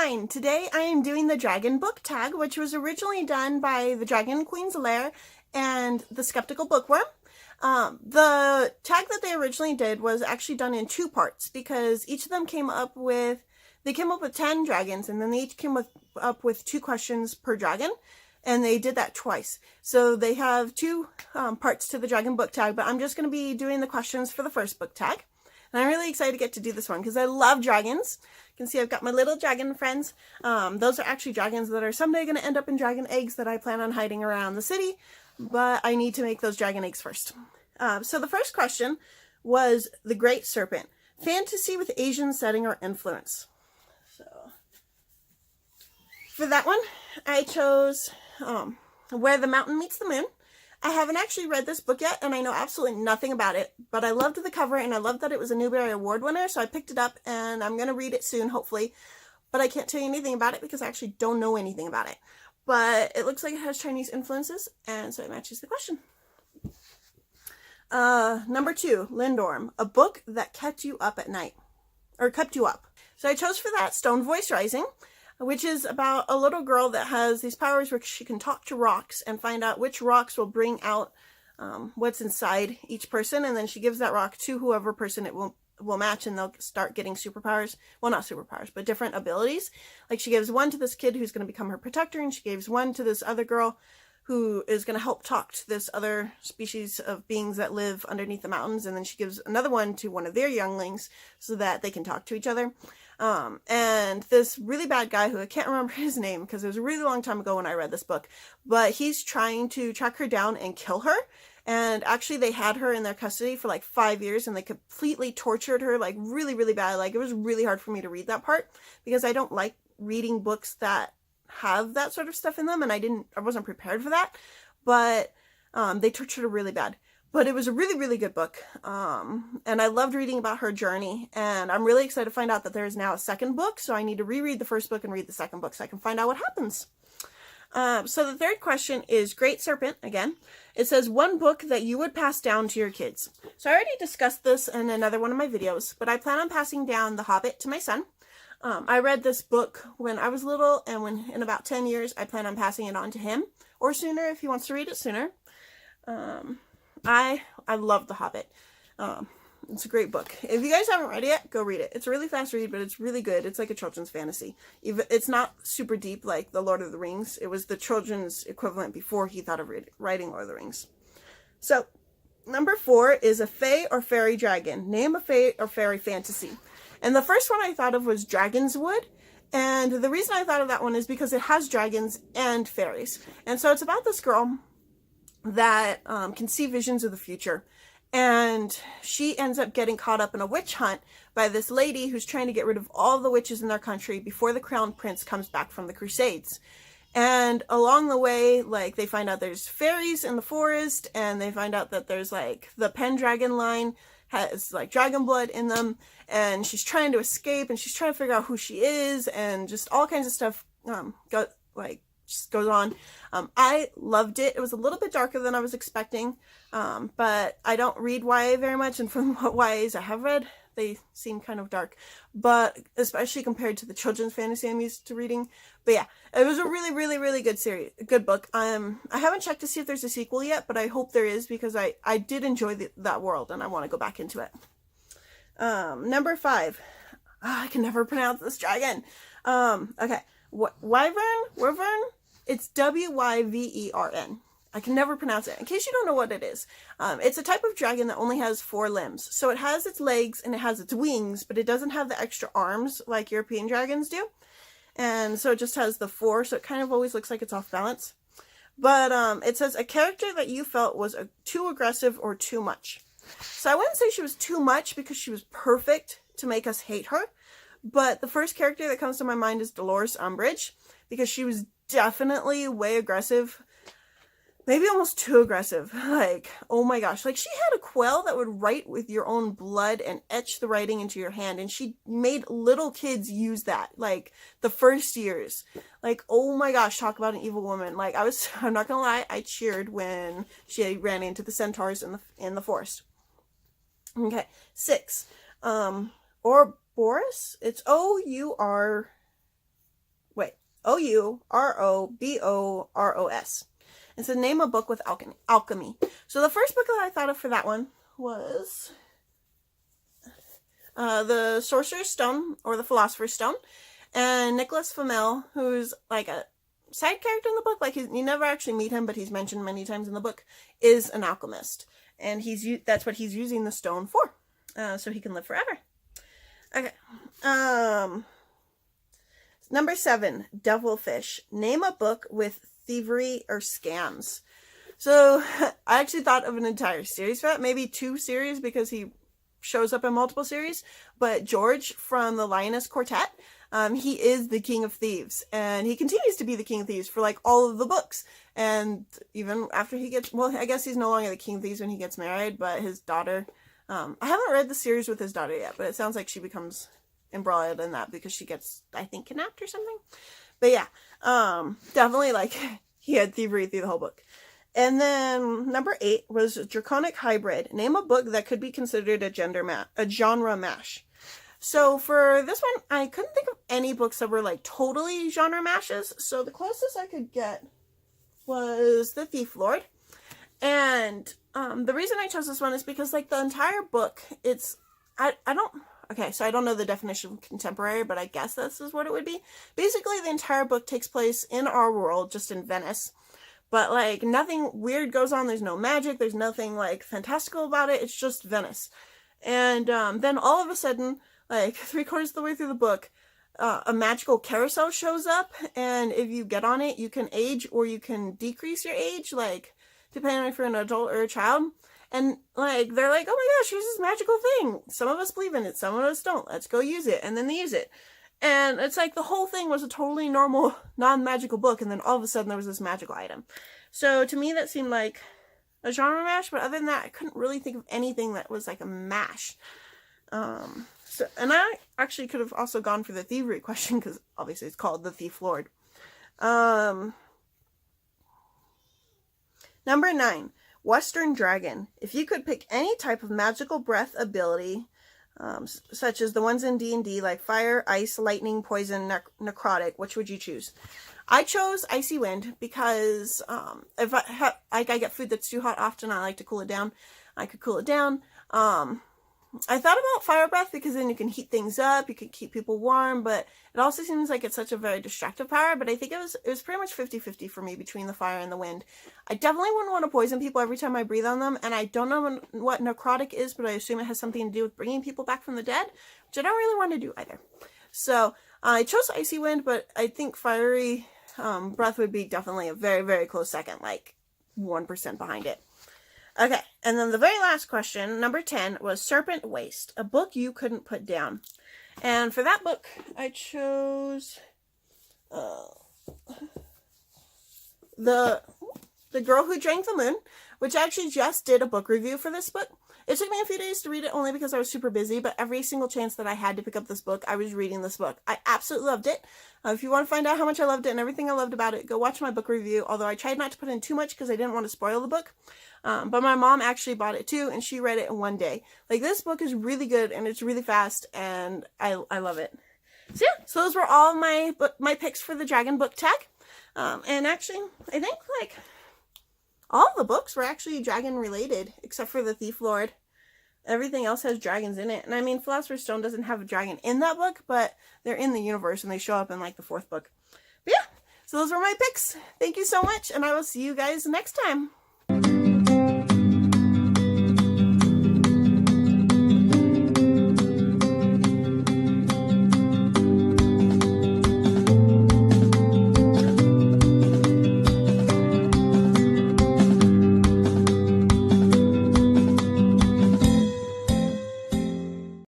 Brandywine. Today I am doing the Dragon book tag, which was originally done by the Dragon Queen's Lair and the Skeptical Bookworm. The tag that they originally did was actually done in two parts because each of them came up with 10 dragons, and then they each came up with 2 questions per dragon, and they did that twice. So they have 2 parts to the Dragon book tag, but I'm just going to be doing the questions for the first book tag. And I'm really excited to get to do this one because I love dragons. You can see I've got my little dragon friends. Those are actually dragons that are someday going to end up in dragon eggs that I plan on hiding around the city, but I need to make those dragon eggs first. So the first question was the Great Serpent. Fantasy with Asian setting or influence. So for that one, I chose Where the Mountain Meets the Moon. I haven't actually read this book yet, and I know absolutely nothing about it, but I loved the cover, and I loved that it was a Newbery Award winner, so I picked it up, and I'm going to read it soon, hopefully, but I can't tell you anything about it because I actually don't know anything about it. But it looks like it has Chinese influences, and so it matches the question. Number 2, Lindorm, a book that kept you up at night, or kept you up. So I chose for that Stone Voice Rising, which is about a little girl that has these powers where she can talk to rocks and find out which rocks will bring out what's inside each person, and then she gives that rock to whoever person it will match, and they'll start getting superpowers. Well, not superpowers, but different abilities. Like she gives one to this kid who's going to become her protector, and she gives one to this other girl who is going to help talk to this other species of beings that live underneath the mountains, and then she gives another one to one of their younglings so that they can talk to each other. And this really bad guy, who I can't remember his name because it was a really long time ago when I read this book, but he's trying to track her down and kill her. And actually they had her in their custody for like 5 years, and they completely tortured her, like really, really bad. Like it was really hard for me to read that part because I don't like reading books that have that sort of stuff in them, and I wasn't prepared for that. But they tortured her really bad. But it was a really, really good book, and I loved reading about her journey, and I'm really excited to find out that there is now a second book, so I need to reread the first book and read the second book so I can find out what happens. So the third question is Great Serpent, again. It says, one book that you would pass down to your kids. So I already discussed this in another one of my videos, but I plan on passing down The Hobbit to my son. I read this book when I was little, and in about 10 years, I plan on passing it on to him, or sooner if he wants to read it sooner. I love The Hobbit. It's a great book. If you guys haven't read it yet, go read it. It's a really fast read, but it's really good. It's like a children's fantasy. It's not super deep like The Lord of the Rings. It was the children's equivalent before he thought of writing Lord of the Rings. So, number 4 is a Fae or Fairy Dragon. Name a Fae or Fairy fantasy. And the first one I thought of was Dragonswood. And the reason I thought of that one is because it has dragons and fairies. And so it's about this girl that can see visions of the future, and she ends up getting caught up in a witch hunt by this lady who's trying to get rid of all the witches in their country before the crown prince comes back from the Crusades. And along the way, like, they find out there's fairies in the forest, and they find out that there's like the Pendragon line has like dragon blood in them, and she's trying to escape, and she's trying to figure out who she is, and just all kinds of stuff just goes on. I loved it. It was a little bit darker than I was expecting, but I don't read YA very much, and from what YAs I have read, they seem kind of dark, but especially compared to the children's fantasy I'm used to reading. But yeah, it was a really, really, really good book. I haven't checked to see if there's a sequel yet, but I hope there is because I did enjoy that world, and I want to go back into it. Number 5. I can never pronounce this dragon. Okay. Wyvern? It's Wyvern. I can never pronounce it. In case you don't know what it is, it's a type of dragon that only has 4 limbs. So it has its legs and it has its wings, but it doesn't have the extra arms like European dragons do. And so it just has the 4, so it kind of always looks like it's off balance. But it says a character that you felt was too aggressive or too much. So I wouldn't say she was too much because she was perfect to make us hate her. But the first character that comes to my mind is Dolores Umbridge, because she was definitely way aggressive. Maybe almost too aggressive. Like, oh my gosh. Like, she had a quill that would write with your own blood and etch the writing into your hand. And she made little kids use that, like, the first years. Like, oh my gosh, talk about an evil woman. Like, I'm not gonna lie, I cheered when she ran into the centaurs in the forest. Okay, 6. Boris. It's Ouroboros Ouroboros. It's a name a book with alchemy. So the first book that I thought of for that one was The Sorcerer's Stone, or The Philosopher's Stone. And Nicholas Flamel, who's like a side character in the book, like you never actually meet him, but he's mentioned many times in the book, is an alchemist. And that's what he's using the stone for, so he can live forever. Okay. Number 7, Devilfish. Name a book with thievery or scams. So I actually thought of an entire series for that, maybe 2 series because he shows up in multiple series. But George from the Lioness Quartet, he is the King of Thieves, and he continues to be the King of Thieves for like all of the books. And even after he gets, well, I guess he's no longer the King of Thieves when he gets married, but his daughter, I haven't read the series with his daughter yet, but it sounds like she becomes embroiled in that because she gets, I think, kidnapped or something. But yeah, definitely like he had thievery through the whole book. And then number 8 was Draconic Hybrid. Name a book that could be considered a genre mash. So for this one, I couldn't think of any books that were like totally genre mashes. So the closest I could get was The Thief Lord. And the reason I chose this one is because like the entire book, I don't know the definition of contemporary, but I guess this is what it would be. Basically, the entire book takes place in our world, just in Venice. But like nothing weird goes on. There's no magic. There's nothing like fantastical about it. It's just Venice. And then all of a sudden, like 3/4 of the way through the book, a magical carousel shows up, and if you get on it, you can age or you can decrease your age, like depending on if you're an adult or a child. And like they're like, oh my gosh, here's this magical thing. Some of us believe in it, some of us don't. Let's go use it. And then they use it. And it's like the whole thing was a totally normal, non-magical book, and then all of a sudden there was this magical item. So to me that seemed like a genre mash, but other than that I couldn't really think of anything that was like a mash. And I actually could have also gone for the thievery question, because obviously it's called The Thief Lord. Number 9, Western Dragon. If you could pick any type of magical breath ability, such as the ones in D&D, like fire, ice, lightning, poison, necrotic, which would you choose? I chose Icy Wind because if I get food that's too hot often, I like to cool it down. I could cool it down. I thought about fire breath because then you can heat things up, you can keep people warm, but it also seems like it's such a very destructive power. But I think it was pretty much 50-50 for me between the fire and the wind. I definitely wouldn't want to poison people every time I breathe on them, and I don't know what necrotic is, but I assume it has something to do with bringing people back from the dead, which I don't really want to do either. So I chose Icy Wind, but I think fiery breath would be definitely a very, very close second, like 1% behind it. Okay, and then the very last question, number 10, was Serpent-Waist, a book you couldn't put down. And for that book, I chose The Girl Who Drank the Moon, which I actually just did a book review for this book. It took me a few days to read it only because I was super busy, but every single chance that I had to pick up this book, I was reading this book. I absolutely loved it. If you want to find out how much I loved it and everything I loved about it, go watch my book review, although I tried not to put in too much because I didn't want to spoil the book. But my mom actually bought it too, and she read it in one day. Like, this book is really good, and it's really fast, and I love it. So yeah, so those were all my picks for the Dragon book tag. And actually, I think, like, all the books were actually dragon related, except for The Thief Lord. Everything else has dragons in it. And I mean, Philosopher's Stone doesn't have a dragon in that book, but they're in the universe and they show up in like the 4th book. But yeah, so those were my picks. Thank you so much, and I will see you guys next time.